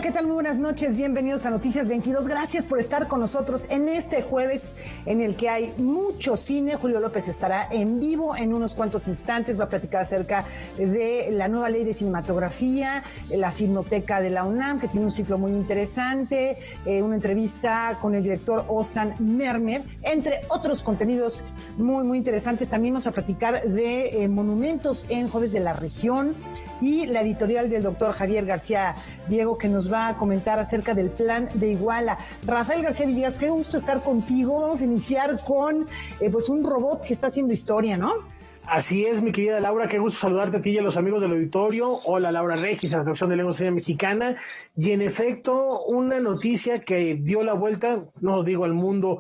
Hola, ¿qué tal? Muy buenas noches, bienvenidos a Noticias 22. Gracias por estar con nosotros en este jueves en el que hay mucho cine. Julio López estará en vivo en unos cuantos instantes, va a platicar acerca de la nueva ley de cinematografía, la Filmoteca de la UNAM, que tiene un ciclo muy interesante, una entrevista con el director Ozan Mermer, entre otros contenidos muy interesantes. También vamos a platicar de monumentos en Jueves de la Región y la editorial del doctor Javier García Diego, que nos va a comentar acerca del plan de Iguala. Rafael García Villegas, qué gusto estar contigo. Vamos a iniciar con pues un robot que está haciendo historia, ¿no? Así es, mi querida Laura, qué gusto saludarte a ti y a los amigos del auditorio. Hola, Laura Regis, a la traducción de Lengua Seña Mexicana. Y en efecto, una noticia que dio la vuelta, no digo al mundo,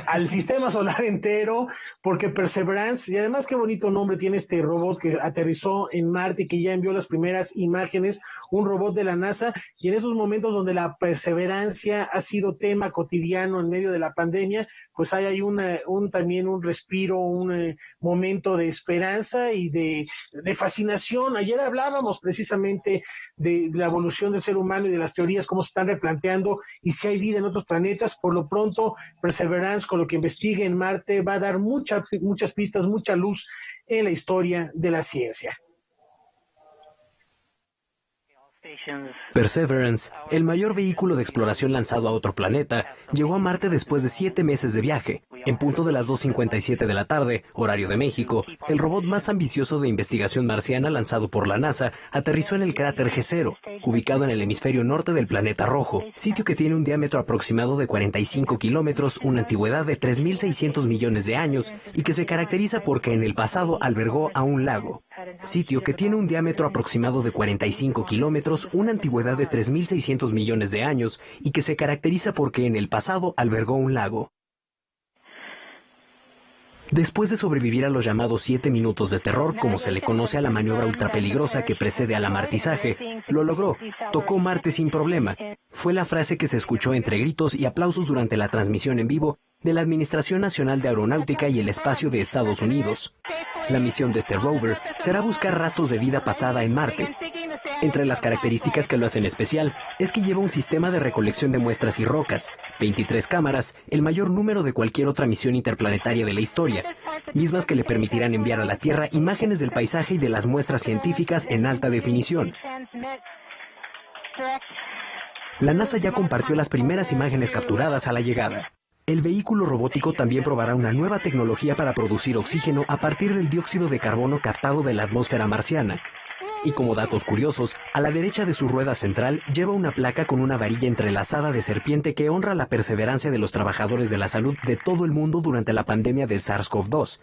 al sistema solar entero, porque Perseverance, y además qué bonito nombre tiene este robot que aterrizó en Marte y que ya envió las primeras imágenes, un robot de la NASA, y en esos momentos donde la perseverancia ha sido tema cotidiano en medio de la pandemia, pues hay también un respiro, un momento de esperanza y de fascinación. Ayer hablábamos precisamente de la evolución del ser humano y de las teorías, cómo se están replanteando y si hay vida en otros planetas. Por lo pronto, Perseverance, con lo que investigue en Marte, va a dar muchas pistas, mucha luz en la historia de la ciencia. Perseverance, el mayor vehículo de exploración lanzado a otro planeta, llegó a Marte después de 7 meses de viaje. En punto de las 2:57 de la tarde, horario de México, el robot más ambicioso de investigación marciana lanzado por la NASA aterrizó en el cráter G0, ubicado en el hemisferio norte del planeta rojo, sitio que tiene un diámetro aproximado de 45 kilómetros, una antigüedad de 3.600 millones de años y que se caracteriza porque en el pasado albergó a un lago. Sitio que tiene un diámetro aproximado de 45 kilómetros, una antigüedad de 3.600 millones de años y que se caracteriza porque en el pasado albergó un lago. Después de sobrevivir a los llamados 7 minutos de terror, como se le conoce a la maniobra ultrapeligrosa que precede al amartizaje, lo logró, tocó Marte sin problema. Fue la frase que se escuchó entre gritos y aplausos durante la transmisión en vivo de la Administración Nacional de Aeronáutica y el Espacio de Estados Unidos. La misión de este rover será buscar rastros de vida pasada en Marte. Entre las características que lo hacen especial es que lleva un sistema de recolección de muestras y rocas, 23 cámaras, el mayor número de cualquier otra misión interplanetaria de la historia, mismas que le permitirán enviar a la Tierra imágenes del paisaje y de las muestras científicas en alta definición. La NASA ya compartió las primeras imágenes capturadas a la llegada. El vehículo robótico también probará una nueva tecnología para producir oxígeno a partir del dióxido de carbono captado de la atmósfera marciana. Y como datos curiosos, a la derecha de su rueda central lleva una placa con una varilla entrelazada de serpiente que honra la perseverancia de los trabajadores de la salud de todo el mundo durante la pandemia del SARS-CoV-2.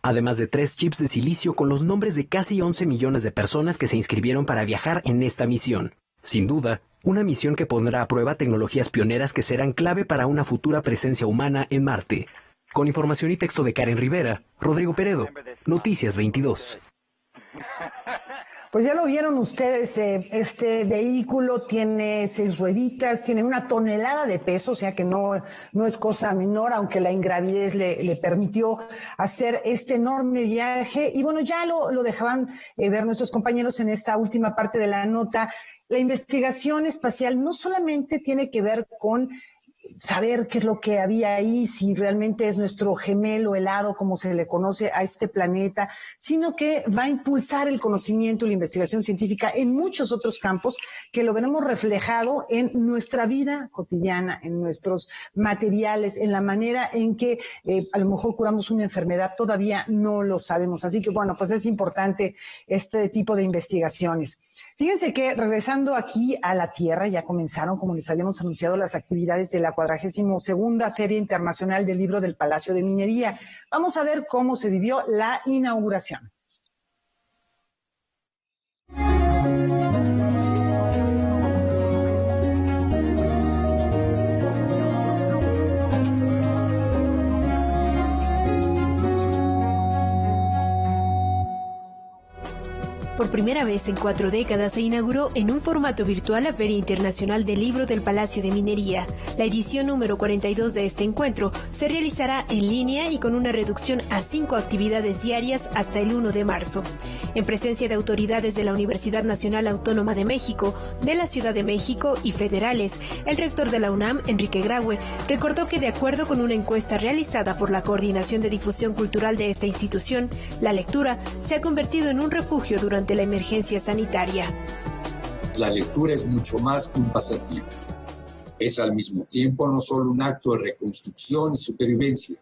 Además de 3 chips de silicio con los nombres de casi 11 millones de personas que se inscribieron para viajar en esta misión. Sin duda, una misión que pondrá a prueba tecnologías pioneras que serán clave para una futura presencia humana en Marte. Con información y texto de Karen Rivera, Rodrigo Peredo, Noticias 22. Pues ya lo vieron ustedes, este vehículo tiene 6 rueditas, tiene 1 tonelada de peso, o sea que no es cosa menor, aunque la ingravidez le permitió hacer este enorme viaje. Y bueno, ya lo dejaban ver nuestros compañeros en esta última parte de la nota. La investigación espacial no solamente tiene que ver con saber qué es lo que había ahí, si realmente es nuestro gemelo helado, como se le conoce a este planeta, sino que va a impulsar el conocimiento y la investigación científica en muchos otros campos que lo veremos reflejado en nuestra vida cotidiana, en nuestros materiales, en la manera en que a lo mejor curamos una enfermedad, todavía no lo sabemos. Así que bueno, pues es importante este tipo de investigaciones. Fíjense que regresando aquí a la Tierra, ya comenzaron, como les habíamos anunciado, las actividades de la 42ª Feria Internacional del Libro del Palacio de Minería. Vamos a ver cómo se vivió la inauguración. Por primera vez en 4 décadas se inauguró en un formato virtual la Feria Internacional del Libro del Palacio de Minería. La edición número 42 de este encuentro se realizará en línea y con una reducción a 5 actividades diarias hasta el 1 de marzo. En presencia de autoridades de la Universidad Nacional Autónoma de México, de la Ciudad de México y federales, el rector de la UNAM, Enrique Graue, recordó que de acuerdo con una encuesta realizada por la Coordinación de Difusión Cultural de esta institución, la lectura se ha convertido en un refugio durante la emergencia sanitaria. La lectura es mucho más que un pasatiempo. Es al mismo tiempo no solo un acto de reconstrucción y supervivencia,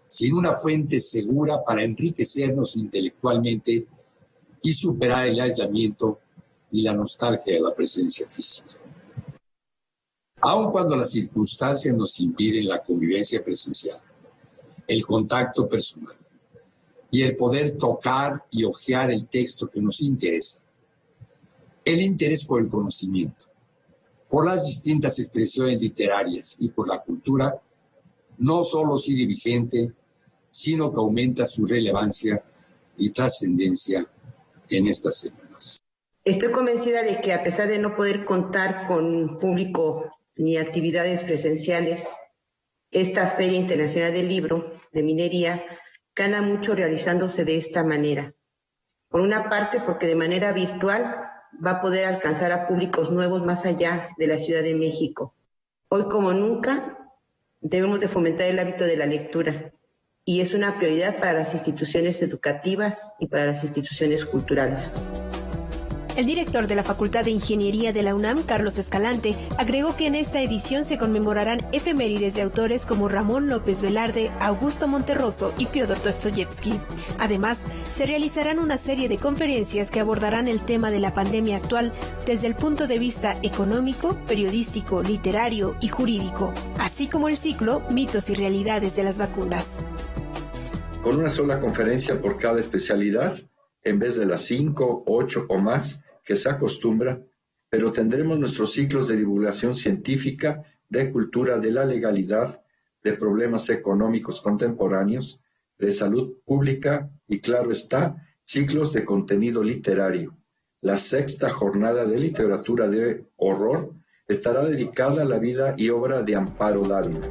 sino una fuente segura para enriquecernos intelectualmente y superar el aislamiento y la nostalgia de la presencia física. Aun cuando las circunstancias nos impiden la convivencia presencial, el contacto personal y el poder tocar y hojear el texto que nos interesa, el interés por el conocimiento, por las distintas expresiones literarias y por la cultura, no solo sigue vigente, sino que aumenta su relevancia y trascendencia en estas semanas. Estoy convencida de que a pesar de no poder contar con público ni actividades presenciales, esta Feria Internacional del Libro de Minería gana mucho realizándose de esta manera. Por una parte, porque de manera virtual va a poder alcanzar a públicos nuevos más allá de la Ciudad de México. Hoy como nunca debemos de fomentar el hábito de la lectura y es una prioridad para las instituciones educativas y para las instituciones culturales. El director de la Facultad de Ingeniería de la UNAM, Carlos Escalante, agregó que en esta edición se conmemorarán efemérides de autores como Ramón López Velarde, Augusto Monterroso y Fyodor Dostoyevsky. Además, se realizarán una serie de conferencias que abordarán el tema de la pandemia actual desde el punto de vista económico, periodístico, literario y jurídico, así como el ciclo Mitos y Realidades de las Vacunas. Con una sola conferencia por cada especialidad, en vez de las 5, 8 o más que se acostumbra, pero tendremos nuestros ciclos de divulgación científica, de cultura, de la legalidad, de problemas económicos contemporáneos, de salud pública y, claro está, ciclos de contenido literario. La 6ª jornada de literatura de horror estará dedicada a la vida y obra de Amparo Dávila.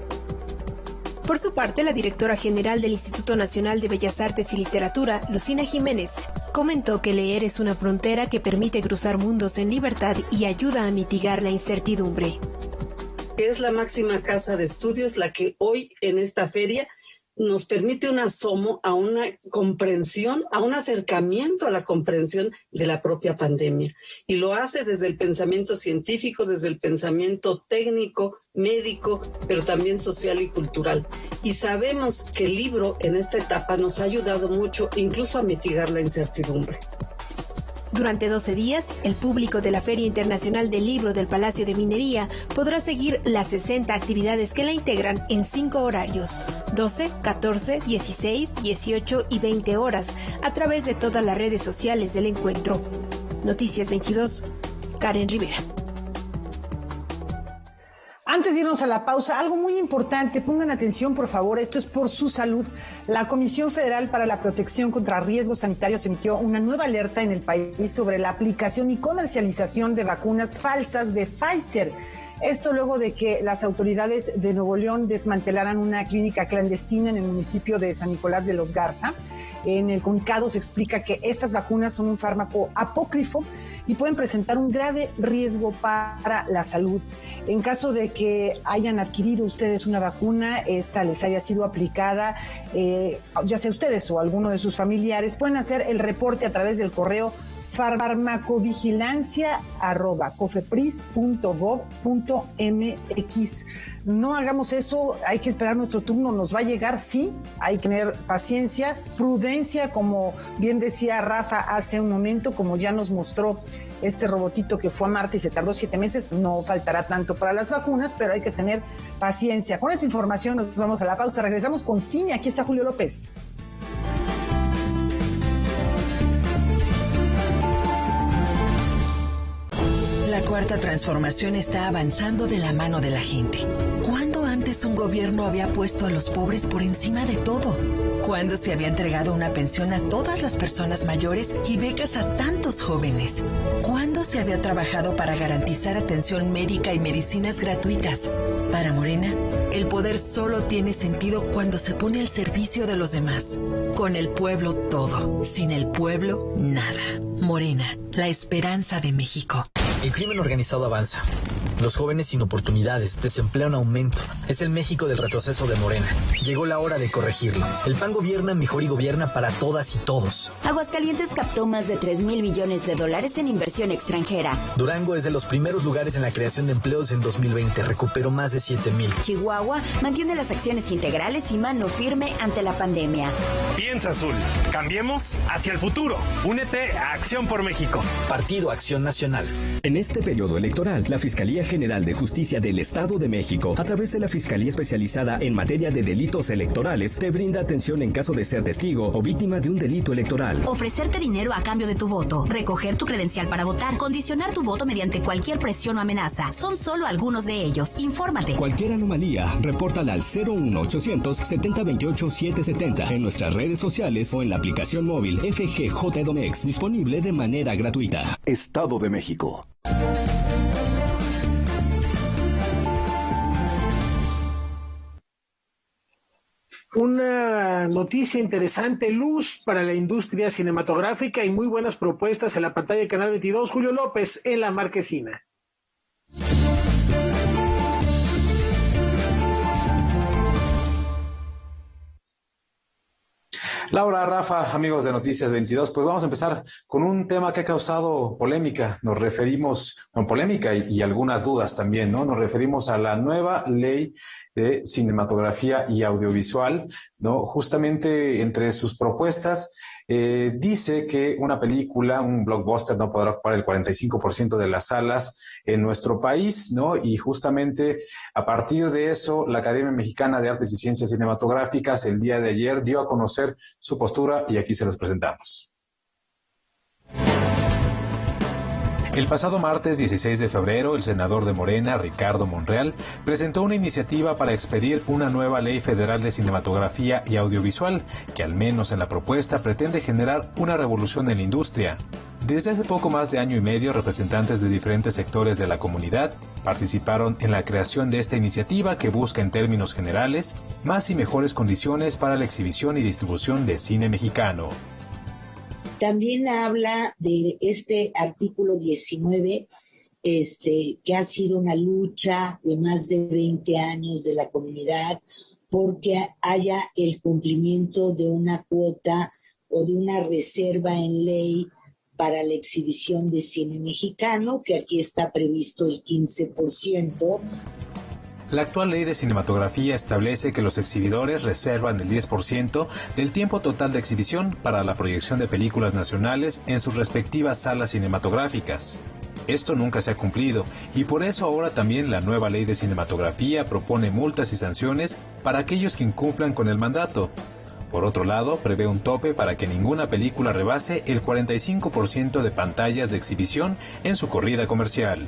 Por su parte, la directora general del Instituto Nacional de Bellas Artes y Literatura, Lucina Jiménez, comentó que leer es una frontera que permite cruzar mundos en libertad y ayuda a mitigar la incertidumbre. Es la máxima casa de estudios la que hoy en esta feria nos permite un asomo a una comprensión, a un acercamiento a la comprensión de la propia pandemia. Y lo hace desde el pensamiento científico, desde el pensamiento técnico, médico, pero también social y cultural. Y sabemos que el libro en esta etapa nos ha ayudado mucho, incluso a mitigar la incertidumbre. Durante 12 días, el público de la Feria Internacional del Libro del Palacio de Minería podrá seguir las 60 actividades que la integran en 5 horarios, 12, 14, 16, 18 y 20 horas, a través de todas las redes sociales del encuentro. Noticias 22, Karen Rivera. Antes de irnos a la pausa, algo muy importante, pongan atención por favor, esto es por su salud. La Comisión Federal para la Protección contra Riesgos Sanitarios emitió una nueva alerta en el país sobre la aplicación y comercialización de vacunas falsas de Pfizer. Esto luego de que las autoridades de Nuevo León desmantelaran una clínica clandestina en el municipio de San Nicolás de los Garza. En el comunicado se explica que estas vacunas son un fármaco apócrifo y pueden presentar un grave riesgo para la salud. En caso de que hayan adquirido ustedes una vacuna, esta les haya sido aplicada, ya sea ustedes o alguno de sus familiares, pueden hacer el reporte a través del correo farmacovigilancia@cofepris.gov.mx. No hagamos eso, hay que esperar nuestro turno, nos va a llegar, sí, hay que tener paciencia, prudencia, como bien decía Rafa hace un momento, como ya nos mostró este robotito que fue a Marte y se tardó 7 meses, no faltará tanto para las vacunas, pero hay que tener paciencia. Con esta información nos vamos a la pausa, regresamos con cine, aquí está Julio López. La cuarta transformación está avanzando de la mano de la gente. ¿Cuándo antes un gobierno había puesto a los pobres por encima de todo? ¿Cuándo se había entregado una pensión a todas las personas mayores y becas a tantos jóvenes? ¿Cuándo se había trabajado para garantizar atención médica y medicinas gratuitas? Para Morena, el poder solo tiene sentido cuando se pone al servicio de los demás. Con el pueblo todo, sin el pueblo nada. Morena, la esperanza de México. El crimen organizado avanza. Los jóvenes sin oportunidades, desempleo en aumento. Es el México del retroceso de Morena. Llegó la hora de corregirlo. El PAN gobierna mejor y gobierna para todas y todos. Aguascalientes captó más de 3,000 millones de dólares en inversión extranjera. Durango es de los primeros lugares en la creación de empleos en 2020. Recuperó más de 7,000. Chihuahua mantiene las acciones integrales y mano firme ante la pandemia. Piensa azul. Cambiemos hacia el futuro. Únete a Acción por México. Partido Acción Nacional. En este periodo electoral, la Fiscalía General de Justicia del Estado de México, a través de la Fiscalía Especializada en Materia de Delitos Electorales, te brinda atención en caso de ser testigo o víctima de un delito electoral. Ofrecerte dinero a cambio de tu voto, recoger tu credencial para votar, condicionar tu voto mediante cualquier presión o amenaza. Son solo algunos de ellos. Infórmate. Cualquier anomalía, repórtala al 01800 7028 770 en nuestras redes sociales o en la aplicación móvil FGJ-Domex, disponible de manera gratuita. Estado de México. Una noticia interesante, luz para la industria cinematográfica y muy buenas propuestas en la pantalla de Canal 22. Julio López en la marquesina. Laura, Rafa, amigos de Noticias 22, pues vamos a empezar con un tema que ha causado polémica. Nos referimos, polémica y algunas dudas también, ¿no? Nos referimos a la nueva ley de cinematografía y audiovisual, ¿no? Justamente entre sus propuestas dice que una película, un blockbuster, no podrá ocupar el 45% de las salas en nuestro país, ¿no? Y justamente a partir de eso, la Academia Mexicana de Artes y Ciencias Cinematográficas el día de ayer dio a conocer su postura y aquí se las presentamos. El pasado martes 16 de febrero, el senador de Morena, Ricardo Monreal, presentó una iniciativa para expedir una nueva ley federal de cinematografía y audiovisual, que al menos en la propuesta pretende generar una revolución en la industria. Desde hace poco más de año y medio, representantes de diferentes sectores de la comunidad participaron en la creación de esta iniciativa que busca en términos generales más y mejores condiciones para la exhibición y distribución de cine mexicano. También habla de este artículo 19, que ha sido una lucha de más de 20 años de la comunidad porque haya el cumplimiento de una cuota o de una reserva en ley para la exhibición de cine mexicano, que aquí está previsto el 15%. La actual ley de cinematografía establece que los exhibidores reservan el 10% del tiempo total de exhibición para la proyección de películas nacionales en sus respectivas salas cinematográficas. Esto nunca se ha cumplido y por eso ahora también la nueva ley de cinematografía propone multas y sanciones para aquellos que incumplan con el mandato. Por otro lado, prevé un tope para que ninguna película rebase el 45% de pantallas de exhibición en su corrida comercial.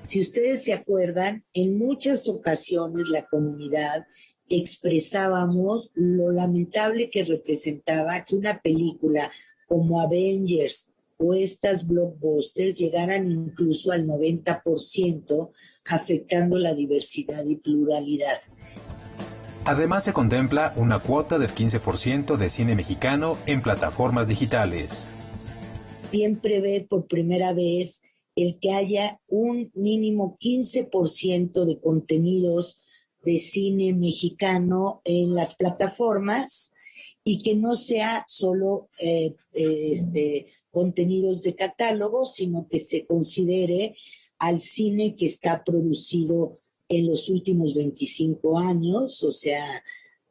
Si ustedes se acuerdan, en muchas ocasiones la comunidad expresábamos lo lamentable que representaba que una película como Avengers o estas blockbusters llegaran incluso al 90%, afectando la diversidad y pluralidad. Además se contempla una cuota del 15% de cine mexicano en plataformas digitales. Bien prevé por primera vez el que haya un mínimo 15% de contenidos de cine mexicano en las plataformas y que no sea solo contenidos de catálogo, sino que se considere al cine que está producido en los últimos 25 años, o sea,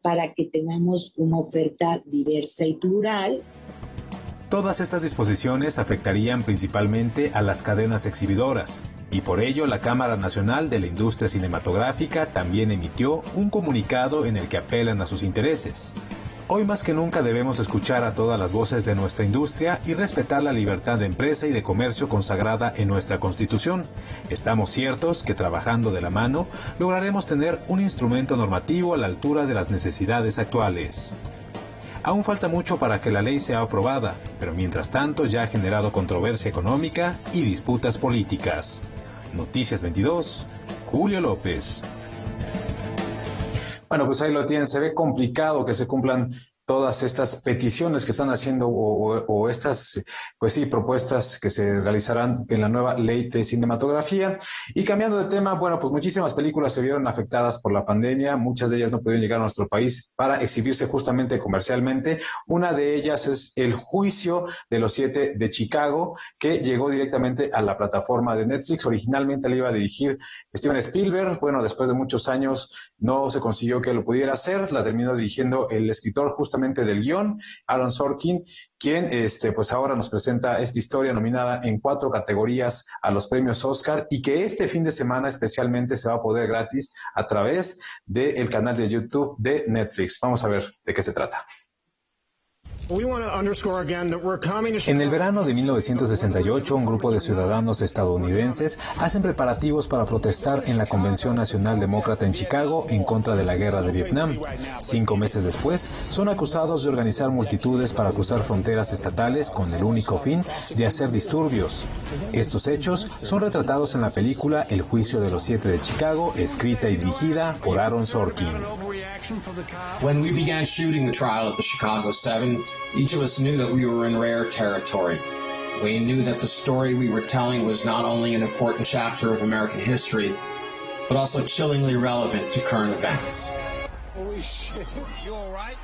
para que tengamos una oferta diversa y plural. Todas estas disposiciones afectarían principalmente a las cadenas exhibidoras, y por ello la Cámara Nacional de la Industria Cinematográfica también emitió un comunicado en el que apelan a sus intereses. Hoy más que nunca debemos escuchar a todas las voces de nuestra industria y respetar la libertad de empresa y de comercio consagrada en nuestra Constitución. Estamos ciertos que trabajando de la mano lograremos tener un instrumento normativo a la altura de las necesidades actuales. Aún falta mucho para que la ley sea aprobada, pero mientras tanto ya ha generado controversia económica y disputas políticas. Noticias 22, Julio López. Bueno, pues ahí lo tienen. Se ve complicado que se cumplan todas estas peticiones que están haciendo o estas, pues sí, propuestas que se realizarán en la nueva ley de cinematografía. Y cambiando de tema, bueno, pues muchísimas películas se vieron afectadas por la pandemia. Muchas de ellas no pudieron llegar a nuestro país para exhibirse justamente comercialmente. Una de ellas es El Juicio de los 7 de Chicago, que llegó directamente a la plataforma de Netflix. Originalmente la iba a dirigir Steven Spielberg. Bueno, después de muchos años no se consiguió que lo pudiera hacer. La terminó dirigiendo el escritor justamente del guión, Aaron Sorkin, quien pues ahora nos presenta esta historia nominada en 4 categorías a los premios Oscar y que este fin de semana especialmente se va a poder gratis a través del canal de YouTube de Netflix. Vamos a ver de qué se trata. En el verano de 1968, un grupo de ciudadanos estadounidenses hacen preparativos para protestar en la Convención Nacional Demócrata en Chicago en contra de la guerra de Vietnam. 5 meses después, son acusados de organizar multitudes para cruzar fronteras estatales con el único fin de hacer disturbios. Estos hechos son retratados en la película El Juicio de los 7 de Chicago, escrita y dirigida por Aaron Sorkin. When we began shooting the trial of the Chicago 7, each of us knew that we were in rare territory. We knew that the story we were telling was not only an important chapter of American history, but also chillingly relevant to current events.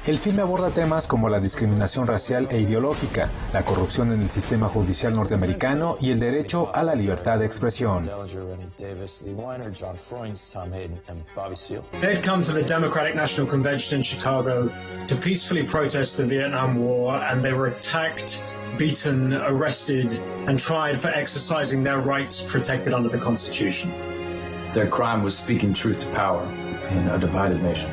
El filme aborda temas como la discriminación racial e ideológica, la corrupción en el sistema judicial norteamericano y el derecho a la libertad de expresión. They'd come to the Democratic National Convention in Chicago to peacefully protest the Vietnam War, and they were attacked, beaten, arrested, and tried for exercising their rights protected under the Constitution. Their crime was speaking truth to power in a divided nation.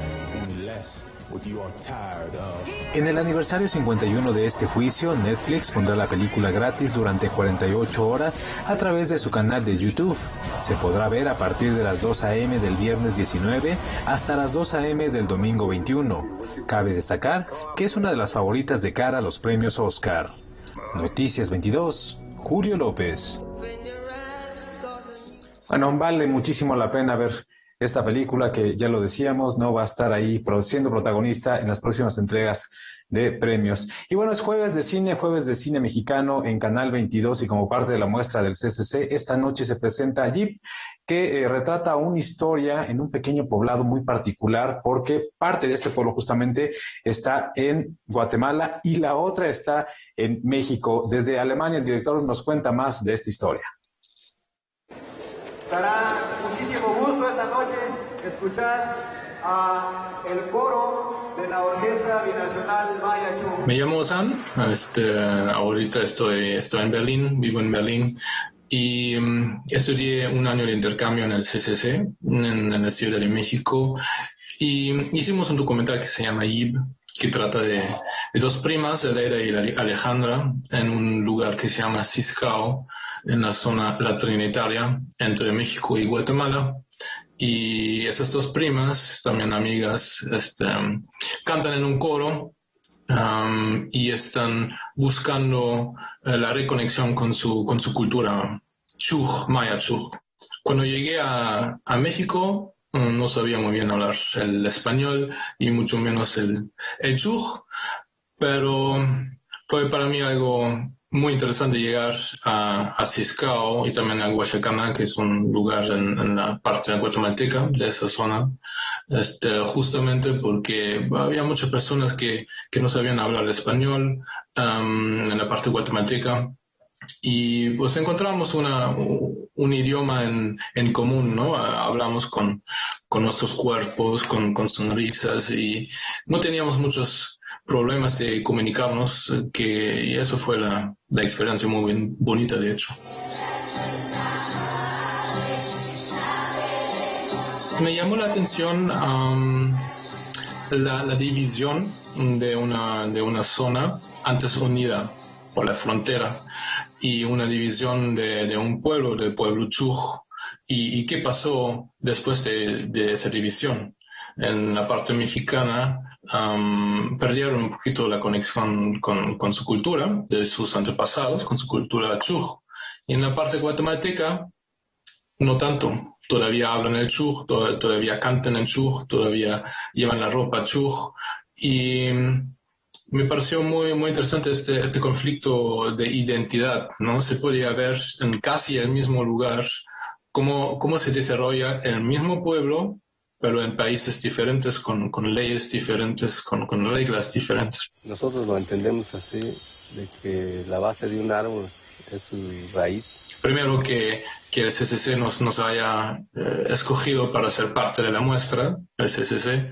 En el aniversario 51 de este juicio, Netflix pondrá la película gratis durante 48 horas a través de su canal de YouTube. Se podrá ver a partir de las 2 a.m. del viernes 19 hasta las 2 a.m. del domingo 21. Cabe destacar que es una de las favoritas de cara a los premios Oscar. Noticias 22, Julio López. Bueno, vale muchísimo la pena ver esta película que, ya lo decíamos, no va a estar ahí siendo protagonista en las próximas entregas de premios. Y bueno, es jueves de cine mexicano en Canal 22 y como parte de la muestra del CCC, esta noche se presenta Jeep, que retrata una historia en un pequeño poblado muy particular porque parte de este pueblo justamente está en Guatemala y la otra está en México. Desde Alemania el director nos cuenta más de esta historia. Dará muchísimo gusto esta noche escuchar a el coro de la Orquesta Binacional Maya Chung. Me llamo Sam, ahorita estoy en Berlín, vivo en Berlín y estudié un año de intercambio en el CCC, en la Ciudad de México, y hicimos un documental que se llama Yib, que trata de 2 primas, Elena y Alejandra, en un lugar que se llama Ciscao, en la zona la Trinitaria, entre México y Guatemala. Y esas 2 primas, también amigas, cantan en un coro y están buscando la reconexión con su cultura Chuj, Maya Chuj. Cuando llegué a México, no sabía muy bien hablar el español y mucho menos el Chuj, pero fue para mí algo muy interesante llegar a Ciscao y también a Guachacana, que es un lugar en la parte guatemalteca de esa zona, justamente porque había muchas personas que no sabían hablar español en la parte guatemalteca. Y pues encontramos un idioma en común, ¿no? Hablamos con nuestros cuerpos, con sonrisas y no teníamos muchos problemas de comunicarnos, y eso fue la experiencia muy bonita, de hecho. Me llamó la atención la división de una zona antes unida por la frontera y una división de un pueblo, del pueblo Chuj. ¿Y qué pasó después de esa división? En la parte mexicana perdieron un poquito la conexión con su cultura, de sus antepasados, con su cultura chuj. Y en la parte guatemalteca, no tanto. Todavía hablan el chuj, todavía cantan el chuj, todavía llevan la ropa chuj. Y me pareció muy, muy interesante este conflicto de identidad, ¿no? Se podía ver en casi el mismo lugar cómo se desarrolla el mismo pueblo, pero en países diferentes, con leyes diferentes, con reglas diferentes. Nosotros lo entendemos así, de que la base de un árbol es su raíz. Primero que el CCC nos haya escogido para ser parte de la muestra, el CCC,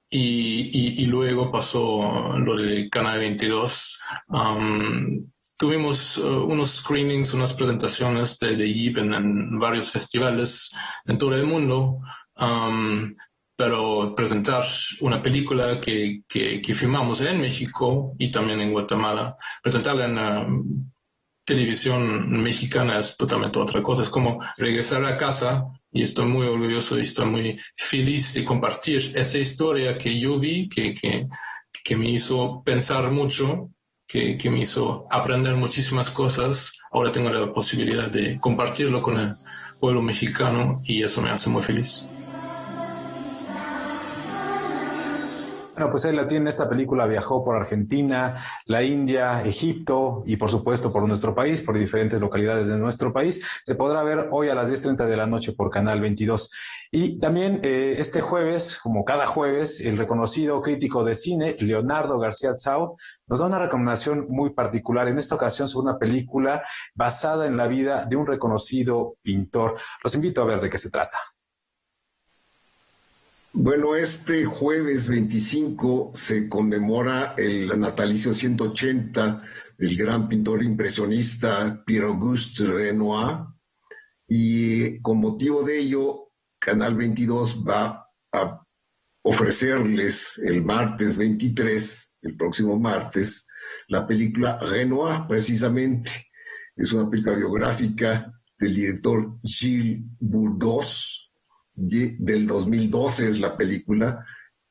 y luego pasó lo del Canal 22. Tuvimos unos screenings, unas presentaciones de JIP en varios festivales en todo el mundo, pero presentar una película que filmamos en México y también en Guatemala, presentarla en la televisión mexicana es totalmente otra cosa. Es como regresar a casa, y estoy muy orgulloso y estoy muy feliz de compartir esa historia que yo vi, que me hizo pensar mucho, que me hizo aprender muchísimas cosas. Ahora tengo la posibilidad de compartirlo con el pueblo mexicano y eso me hace muy feliz. Bueno, pues ahí la tiene. Esta película viajó por Argentina, la India, Egipto y por supuesto por nuestro país, por diferentes localidades de nuestro país. Se podrá ver hoy a las 10:30 de la noche por Canal 22. Y también este jueves, como cada jueves, el reconocido crítico de cine, Leonardo García Tsao, nos da una recomendación muy particular, en esta ocasión sobre una película basada en la vida de un reconocido pintor. Los invito a ver de qué se trata. Bueno, este jueves 25 se conmemora el natalicio 180 del gran pintor impresionista Pierre-Auguste Renoir, y con motivo de ello, Canal 22 va a ofrecerles el martes 23, el próximo martes, la película Renoir, precisamente. Es una película biográfica del director Gilles Bourdos, del 2012 es la película,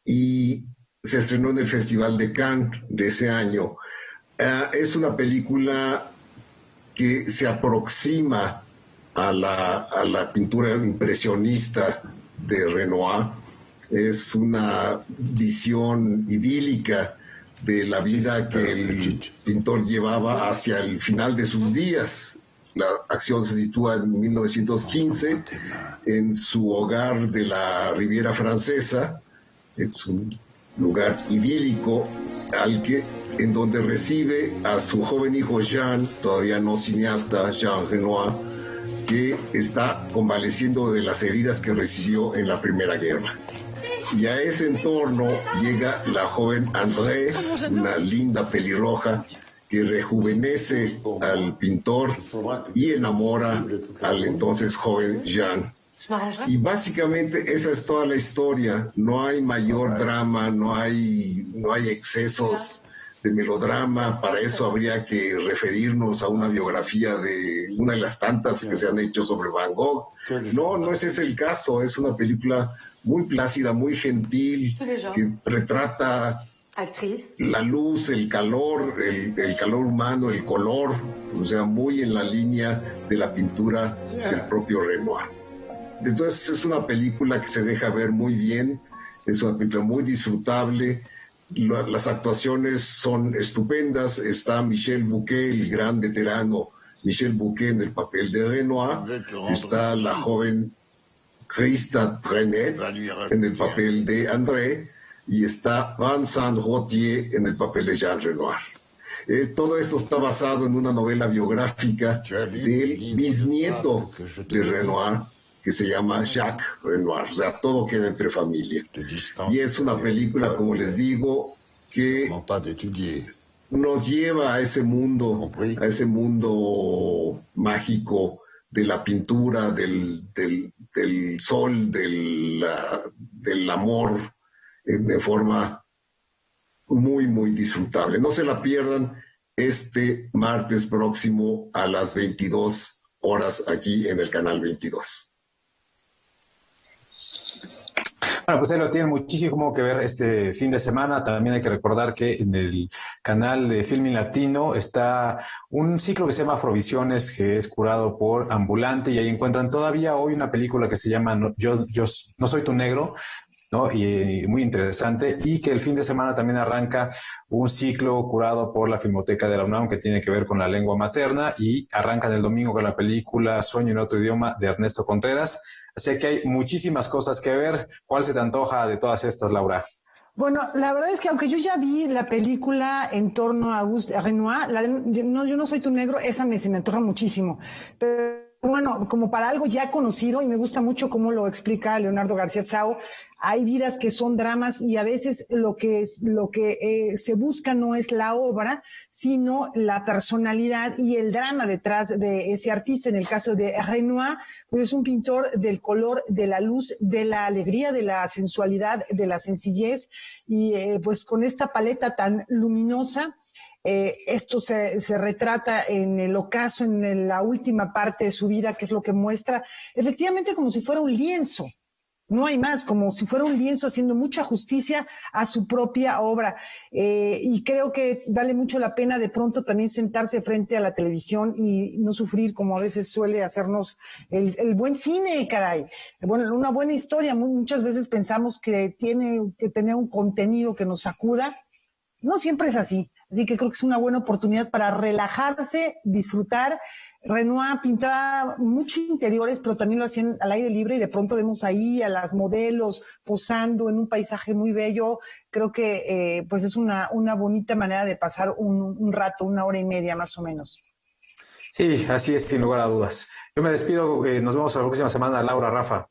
y se estrenó en el Festival de Cannes de ese año. Es una película que se aproxima a la pintura impresionista de Renoir. Es una visión idílica de la vida que el pintor llevaba hacia el final de sus días. La acción se sitúa en 1915 en su hogar de la Riviera Francesa. Es un lugar idílico en donde recibe a su joven hijo Jean, todavía no cineasta, Jean Renoir, que está convaleciendo de las heridas que recibió en la Primera Guerra. Y a ese entorno llega la joven André, una linda pelirroja, que rejuvenece al pintor y enamora al entonces joven Jean. Y básicamente esa es toda la historia. No hay mayor drama, no hay excesos de melodrama. Para eso habría que referirnos a una biografía de una de las tantas que se han hecho sobre Van Gogh. No es ese el caso. Es una película muy plácida, muy gentil, que retrata la luz, el calor humano, el color, o sea, muy en la línea de la pintura del propio Renoir. Entonces es una película que se deja ver muy bien, es una película muy disfrutable, las actuaciones son estupendas. Está Michel Bouquet, el gran veterano Michel Bouquet en el papel de Renoir, está la joven Christa Trenet en el papel de André, y está Vincent Rottier en el papel de Jean Renoir. Todo esto está basado en una novela biográfica del bisnieto de Renoir, que se llama Jacques Renoir. O sea, todo queda entre familia. Y es una película, como les digo, que nos lleva a ese mundo mágico de la pintura, del sol, del amor, de forma muy, muy disfrutable. No se la pierdan este martes próximo a las 22 horas aquí en el Canal 22. Bueno, pues ahí lo tienen muchísimo que ver este fin de semana. También hay que recordar que en el canal de Filmin Latino está un ciclo que se llama Afrovisiones, que es curado por Ambulante, y ahí encuentran todavía hoy una película que se llama Yo no soy tu negro, ¿no? Y muy interesante, y que el fin de semana también arranca un ciclo curado por la Filmoteca de la UNAM que tiene que ver con la lengua materna, y arrancan el domingo con la película Sueño en otro idioma de Ernesto Contreras. Así que hay muchísimas cosas que ver. ¿Cuál se te antoja de todas estas, Laura? Bueno, la verdad es que aunque yo ya vi la película en torno a Auguste Renoir, Yo no soy tu negro, esa se me antoja muchísimo. Pero bueno, como para algo ya conocido, y me gusta mucho cómo lo explica Leonardo García Tsao, hay vidas que son dramas, y a veces lo que se busca no es la obra, sino la personalidad y el drama detrás de ese artista. En el caso de Renoir, pues es un pintor del color, de la luz, de la alegría, de la sensualidad, de la sencillez, y pues con esta paleta tan luminosa. Esto se retrata en el ocaso, en la última parte de su vida, que es lo que muestra efectivamente como si fuera un lienzo. No hay más, como si fuera un lienzo haciendo mucha justicia a su propia obra. Y creo que vale mucho la pena de pronto también sentarse frente a la televisión y no sufrir como a veces suele hacernos el buen cine, caray. Bueno, una buena historia. Muchas veces pensamos que tiene que tener un contenido que nos sacuda. No siempre es así. Así que creo que es una buena oportunidad para relajarse, disfrutar. Renoir pintaba muchos interiores, pero también lo hacían al aire libre, y de pronto vemos ahí a las modelos posando en un paisaje muy bello. Creo que pues es una bonita manera de pasar un rato, 1 hora y media más o menos. Sí, así es, sin lugar a dudas. Yo me despido, nos vemos la próxima semana, Laura, Rafa.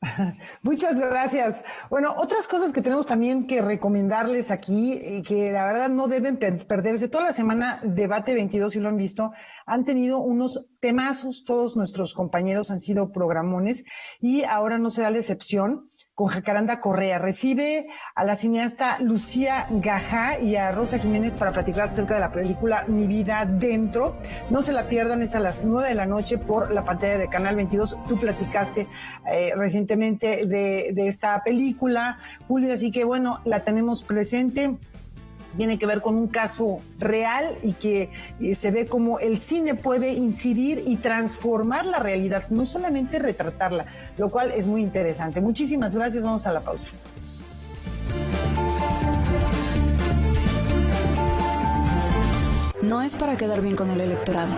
Muchas gracias. Bueno, otras cosas que tenemos también que recomendarles aquí, que la verdad no deben perderse. Toda la semana Debate 22, si lo han visto, han tenido unos temazos, todos nuestros compañeros han sido programones, y ahora no será la excepción. Con Jacaranda Correa. Recibe a la cineasta Lucía Gajá y a Rosa Jiménez para platicar acerca de la película Mi Vida Dentro. No se la pierdan, es a las 9 de la noche por la pantalla de Canal 22. Tú platicaste recientemente de esta película, Julio, así que bueno, la tenemos presente. Tiene que ver con un caso real, y que se ve cómo el cine puede incidir y transformar la realidad, no solamente retratarla, lo cual es muy interesante. Muchísimas gracias, vamos a la pausa. No es para quedar bien con el electorado,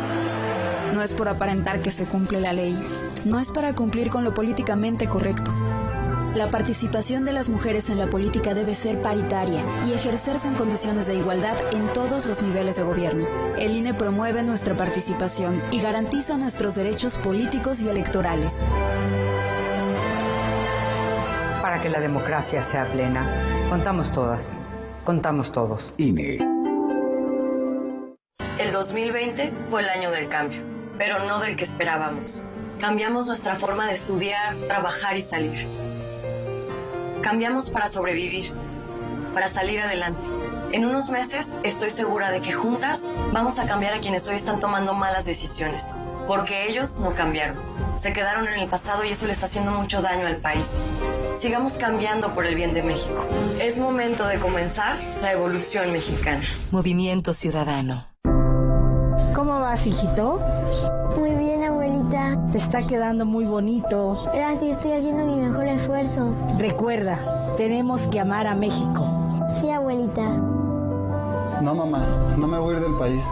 no es por aparentar que se cumple la ley, no es para cumplir con lo políticamente correcto. La participación de las mujeres en la política debe ser paritaria y ejercerse en condiciones de igualdad en todos los niveles de gobierno. El INE promueve nuestra participación y garantiza nuestros derechos políticos y electorales. Para que la democracia sea plena, contamos todas, contamos todos. INE. El 2020 fue el año del cambio, pero no del que esperábamos. Cambiamos nuestra forma de estudiar, trabajar y salir. Cambiamos para sobrevivir, para salir adelante. En unos meses estoy segura de que juntas vamos a cambiar a quienes hoy están tomando malas decisiones, porque ellos no cambiaron. Se quedaron en el pasado y eso le está haciendo mucho daño al país. Sigamos cambiando por el bien de México. Es momento de comenzar la evolución mexicana. Movimiento Ciudadano. ¿Cómo vas, hijito? Muy bien, abuelita. Te está quedando muy bonito. Gracias, estoy haciendo mi mejor esfuerzo. Recuerda, tenemos que amar a México. Sí, abuelita. No, mamá, no me voy a ir del país.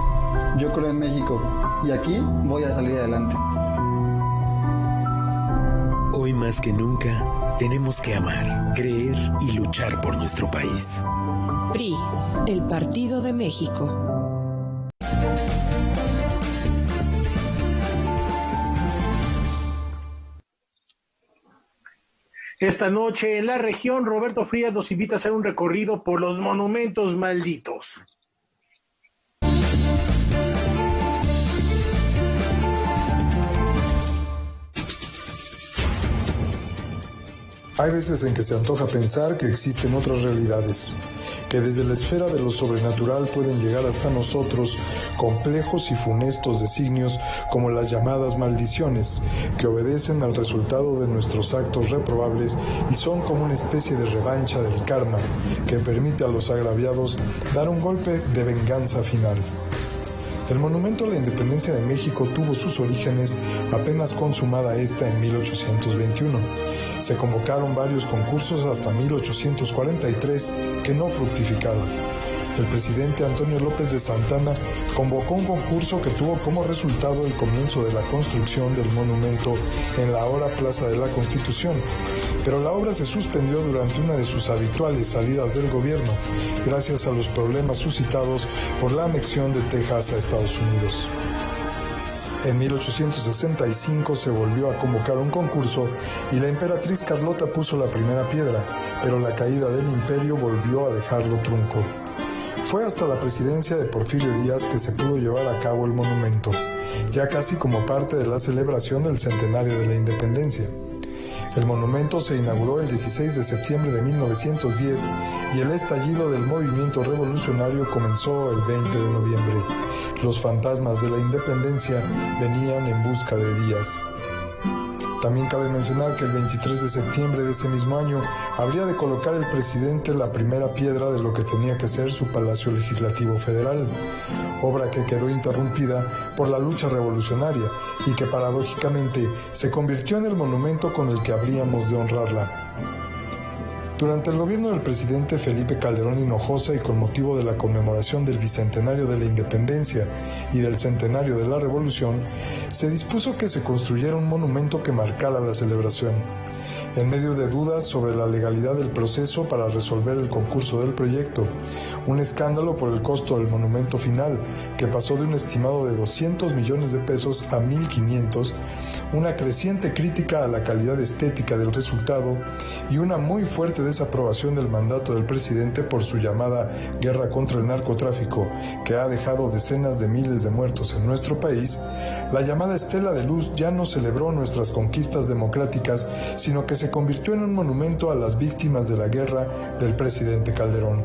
Yo creo en México y aquí voy a salir adelante. Hoy más que nunca, tenemos que amar, creer y luchar por nuestro país. PRI, el Partido de México. Esta noche en la región, Roberto Frías nos invita a hacer un recorrido por los monumentos malditos. Hay veces en que se antoja pensar que existen otras realidades, que desde la esfera de lo sobrenatural pueden llegar hasta nosotros complejos y funestos designios como las llamadas maldiciones, que obedecen al resultado de nuestros actos reprobables y son como una especie de revancha del karma que permite a los agraviados dar un golpe de venganza final. El Monumento a la Independencia de México tuvo sus orígenes apenas consumada esta en 1821. Se convocaron varios concursos hasta 1843 que no fructificaron. El presidente Antonio López de Santana convocó un concurso que tuvo como resultado el comienzo de la construcción del monumento en la ahora Plaza de la Constitución, pero la obra se suspendió durante una de sus habituales salidas del gobierno, gracias a los problemas suscitados por la anexión de Texas a Estados Unidos. En 1865 se volvió a convocar un concurso y la emperatriz Carlota puso la primera piedra, pero la caída del imperio volvió a dejarlo trunco. Fue hasta la presidencia de Porfirio Díaz que se pudo llevar a cabo el monumento, ya casi como parte de la celebración del centenario de la independencia. El monumento se inauguró el 16 de septiembre de 1910 y el estallido del movimiento revolucionario comenzó el 20 de noviembre. Los fantasmas de la independencia venían en busca de Díaz. También cabe mencionar que el 23 de septiembre de ese mismo año habría de colocar el presidente la primera piedra de lo que tenía que ser su Palacio Legislativo Federal, obra que quedó interrumpida por la lucha revolucionaria y que paradójicamente se convirtió en el monumento con el que habríamos de honrarla. Durante el gobierno del presidente Felipe Calderón Hinojosa y con motivo de la conmemoración del bicentenario de la independencia y del centenario de la revolución, se dispuso que se construyera un monumento que marcara la celebración. En medio de dudas sobre la legalidad del proceso para resolver el concurso del proyecto, un escándalo por el costo del monumento final, que pasó de un estimado de 200 millones de pesos a 1.500, una creciente crítica a la calidad estética del resultado y una muy fuerte desaprobación del mandato del presidente por su llamada guerra contra el narcotráfico, que ha dejado decenas de miles de muertos en nuestro país, la llamada Estela de Luz ya no celebró nuestras conquistas democráticas, sino que se convirtió en un monumento a las víctimas de la guerra del presidente Calderón.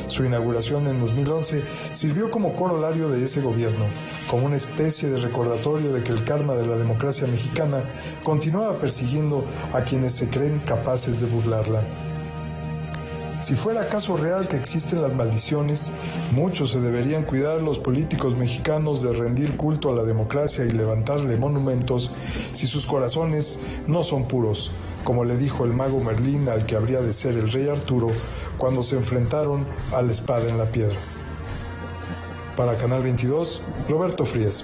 Su inauguración en 2011 sirvió como corolario de ese gobierno, como una especie de recordatorio de que el karma de la democracia mexicana continuaba persiguiendo a quienes se creen capaces de burlarla. Si fuera acaso real que existen las maldiciones, mucho se deberían cuidar los políticos mexicanos de rendir culto a la democracia y levantarle monumentos si sus corazones no son puros, como le dijo el mago Merlín al que habría de ser el rey Arturo cuando se enfrentaron a la espada en la piedra. Para Canal 22, Roberto Fríes.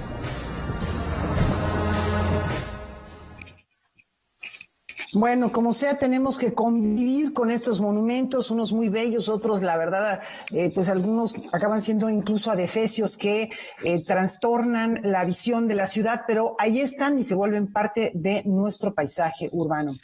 Bueno, como sea, tenemos que convivir con estos monumentos, unos muy bellos, otros, la verdad, pues algunos acaban siendo incluso adefesios que trastornan la visión de la ciudad, pero ahí están y se vuelven parte de nuestro paisaje urbano.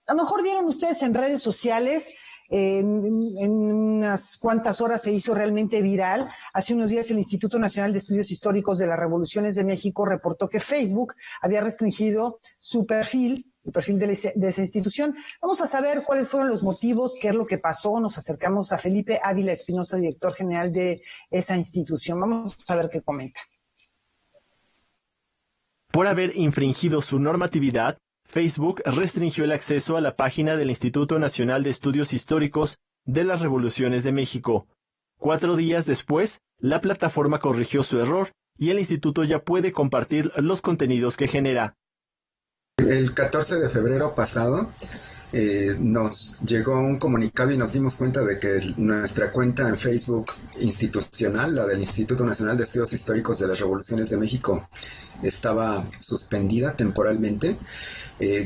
A lo mejor vieron ustedes en redes sociales, en unas cuantas horas se hizo realmente viral. Hace unos días el Instituto Nacional de Estudios Históricos de las Revoluciones de México reportó que Facebook había restringido su perfil, el perfil de esa institución. Vamos a saber cuáles fueron los motivos, qué es lo que pasó. Nos acercamos a Felipe Ávila Espinosa, director general de esa institución. Vamos a ver qué comenta. Por haber infringido su normatividad, Facebook restringió el acceso a la página del Instituto Nacional de Estudios Históricos de las Revoluciones de México. 4 días después, la plataforma corrigió su error y el instituto ya puede compartir los contenidos que genera. El 14 de febrero pasado nos llegó un comunicado y nos dimos cuenta de que nuestra cuenta en Facebook institucional, la del Instituto Nacional de Estudios Históricos de las Revoluciones de México, estaba suspendida temporalmente.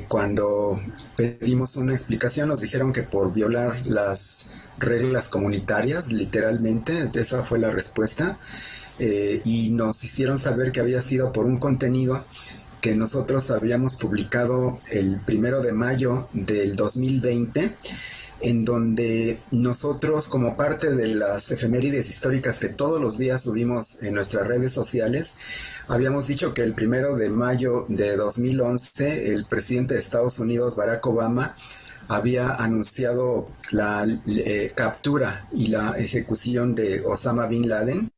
Cuando pedimos una explicación nos dijeron que por violar las reglas comunitarias, literalmente, esa fue la respuesta, y nos hicieron saber que había sido por un contenido que nosotros habíamos publicado el 1 de mayo del 2020, en donde nosotros, como parte de las efemérides históricas que todos los días subimos en nuestras redes sociales, habíamos dicho que el 1 de mayo de 2011 el presidente de Estados Unidos, Barack Obama, había anunciado la captura y la ejecución de Osama Bin Laden.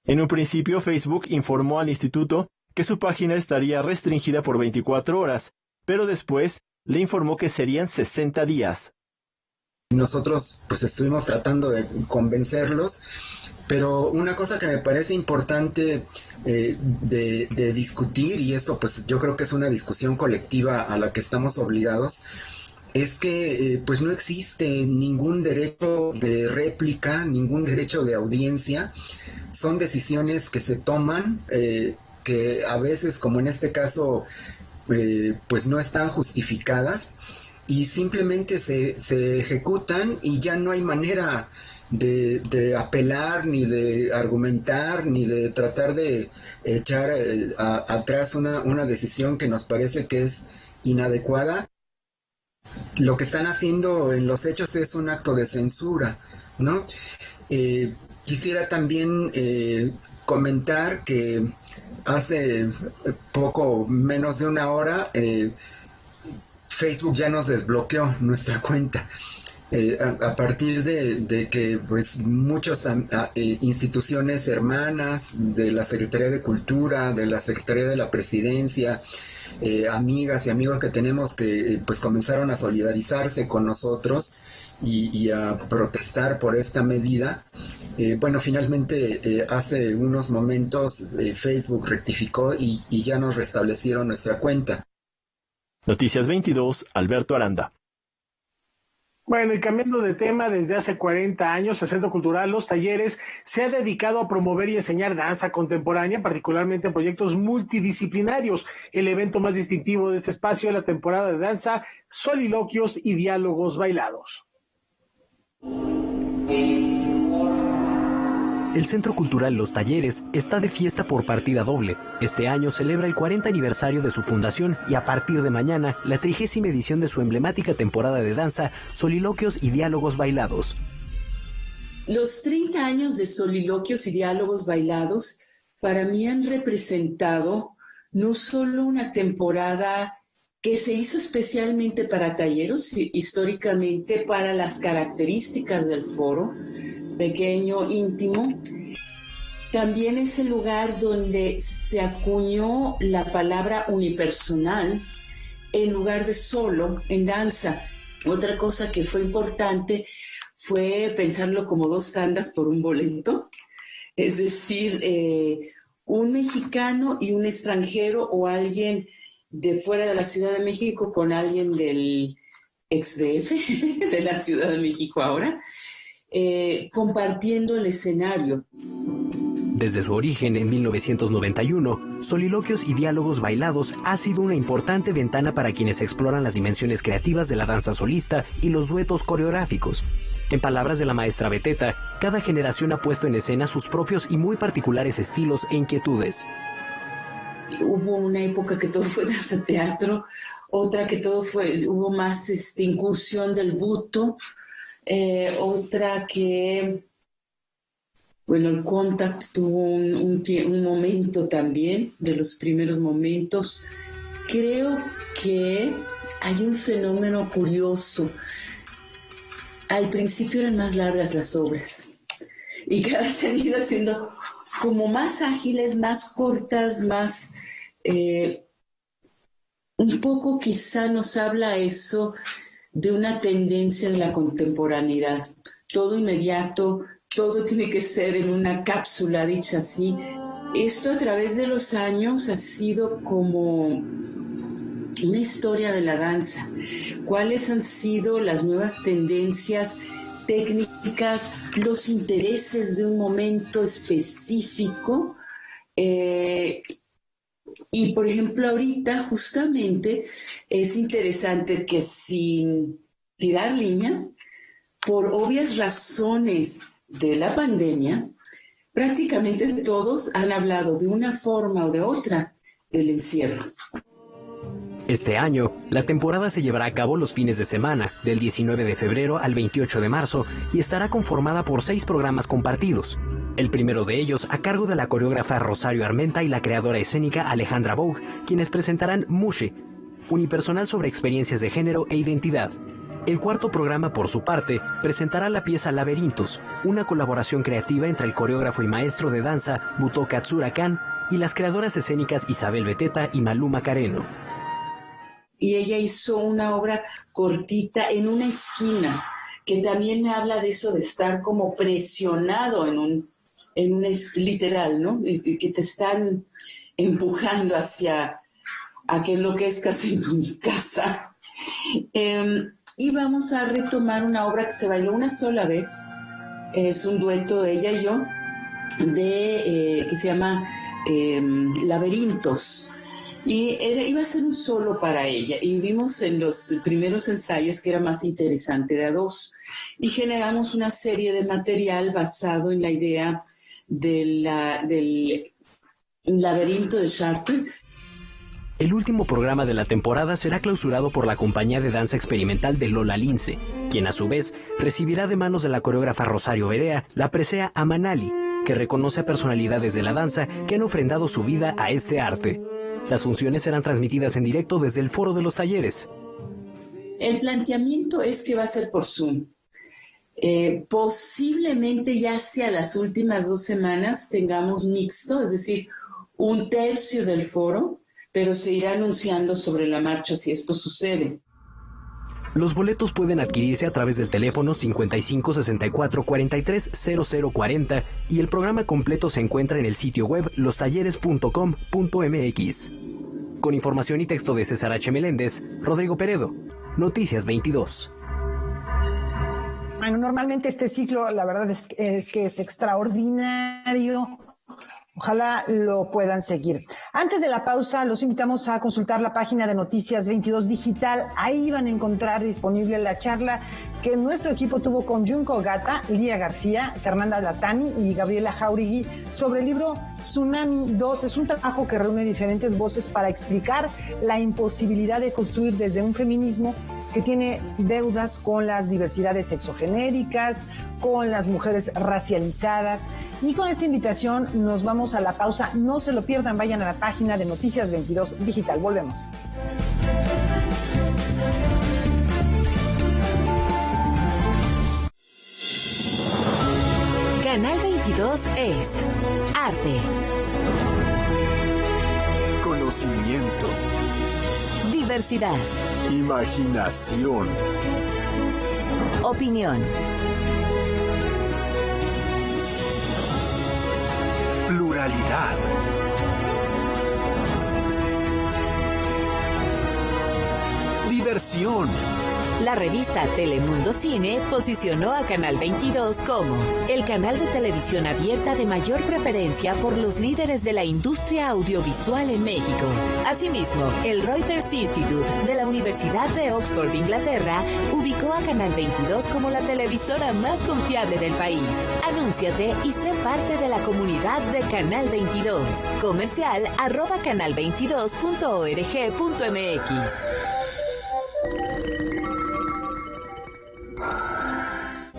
En un principio, Facebook informó al instituto que su página estaría restringida por 24 horas, pero después le informó que serían 60 días. Nosotros pues estuvimos tratando de convencerlos, pero una cosa que me parece importante de discutir, y esto pues yo creo que es una discusión colectiva a la que estamos obligados, es que pues no existe ningún derecho de réplica, ningún derecho de audiencia. Son decisiones que se toman, que a veces, como en este caso, pues no están justificadas y simplemente se ejecutan y ya no hay manera de apelar, ni de argumentar, ni de tratar de echar atrás una decisión que nos parece que es inadecuada. Lo que están haciendo en los hechos es un acto de censura, ¿no? Quisiera también comentar que hace poco menos de una hora Facebook ya nos desbloqueó nuestra cuenta. A partir de que pues muchas instituciones hermanas de la Secretaría de Cultura, de la Secretaría de la Presidencia, amigas y amigos que tenemos que pues comenzaron a solidarizarse con nosotros y a protestar por esta medida. Bueno, finalmente hace unos momentos Facebook rectificó y ya nos restablecieron nuestra cuenta. Noticias 22, Alberto Aranda. Bueno, y cambiando de tema, desde hace 40 años el Centro Cultural Los Talleres se ha dedicado a promover y enseñar danza contemporánea, particularmente en proyectos multidisciplinarios. El evento más distintivo de este espacio es la temporada de danza, soliloquios y diálogos bailados. El Centro Cultural Los Talleres está de fiesta por partida doble. Este año celebra el 40 aniversario de su fundación y a partir de mañana, la 30ª edición de su emblemática temporada de danza, soliloquios y diálogos bailados. Los 30 años de soliloquios y diálogos bailados para mí han representado no solo una temporada que se hizo especialmente para talleros, históricamente para las características del foro, pequeño, íntimo. También es el lugar donde se acuñó la palabra unipersonal en lugar de solo en danza. Otra cosa que fue importante fue pensarlo como 2 tandas por un boleto, es decir, un mexicano y un extranjero o alguien de fuera de la Ciudad de México con alguien del ex-DF, de la Ciudad de México ahora, compartiendo el escenario. Desde su origen en 1991, Soliloquios y Diálogos Bailados ha sido una importante ventana para quienes exploran las dimensiones creativas de la danza solista y los duetos coreográficos. En palabras de la maestra Beteta, cada generación ha puesto en escena sus propios y muy particulares estilos e inquietudes. Hubo una época que todo fue danza teatro, otra que hubo más incursión del buto, otra que, bueno, el contact tuvo un momento también, de los primeros momentos. Creo que hay un fenómeno curioso. Al principio eran más largas las obras y cada vez se han ido haciendo como más ágiles, más cortas, más... un poco quizá nos habla eso de una tendencia de la contemporaneidad. Todo inmediato, todo tiene que ser en una cápsula, dicha así. Esto a través de los años ha sido como una historia de la danza. ¿Cuáles han sido las nuevas tendencias técnicas, los intereses de un momento específico? Y, por ejemplo, ahorita justamente es interesante que sin tirar línea, por obvias razones de la pandemia, prácticamente todos han hablado de una forma o de otra del encierro. Este año, la temporada se llevará a cabo los fines de semana, del 19 de febrero al 28 de marzo, y estará conformada por 6 programas compartidos. El primero de ellos a cargo de la coreógrafa Rosario Armenta y la creadora escénica Alejandra Vogue, quienes presentarán Mushe. unipersonal sobre experiencias de género e identidad. El cuarto programa, por su parte, presentará la pieza Laberintos, una colaboración creativa entre el coreógrafo y maestro de danza Buto Katsura Kan y las creadoras escénicas Isabel Beteta y Malú Macareno. Y ella hizo una obra cortita en una esquina, que también habla de eso de estar como presionado en un literal, ¿no? Que te están empujando hacia a que enloquezcas en tu casa. Y vamos a retomar una obra que se bailó una sola vez. Es un dueto, ella y yo, que se llama Laberintos. Y iba a ser un solo para ella. Y vimos en los primeros ensayos que era más interesante de a dos. Y generamos una serie de material basado en la idea del laberinto de Chartres. El último programa de la temporada será clausurado por la compañía de danza experimental de Lola Lince, quien a su vez recibirá de manos de la coreógrafa Rosario Berea la presea Amanali, que reconoce a personalidades de la danza que han ofrendado su vida a este arte. Las funciones serán transmitidas en directo desde el Foro de los Talleres. El planteamiento es que va a ser por Zoom. Posiblemente ya sea las últimas 2 semanas tengamos mixto, es decir, 1/3 del foro, pero se irá anunciando sobre la marcha si esto sucede. Los boletos pueden adquirirse a través del teléfono 55 64 43 0040 y el programa completo se encuentra en el sitio web lostalleres.com.mx. Con información y texto de César H. Meléndez, Rodrigo Peredo, Noticias 22. Bueno, normalmente este ciclo, la verdad es que es extraordinario. Ojalá lo puedan seguir. Antes de la pausa, los invitamos a consultar la página de Noticias 22 Digital. Ahí van a encontrar disponible la charla que nuestro equipo tuvo con Junko Ogata, Lía García, Fernanda Latani y Gabriela Jauregui sobre el libro Tsunami 2. Es un trabajo que reúne diferentes voces para explicar la imposibilidad de construir desde un feminismo que tiene deudas con las diversidades sexogenéricas, con las mujeres racializadas. Y con esta invitación nos vamos a la pausa. No se lo pierdan, vayan a la página de Noticias 22 Digital. Volvemos. Canal 22 es arte, conocimiento, diversidad, imaginación, opinión, pluralidad. Diversión. La revista Telemundo Cine posicionó a Canal 22 como el canal de televisión abierta de mayor preferencia por los líderes de la industria audiovisual en México. Asimismo, el Reuters Institute de la Universidad de Oxford, Inglaterra, ubicó a Canal 22 como la televisora más confiable del país. Anúnciate y sé parte de la comunidad de Canal 22. Comercial @canal22.org.mx.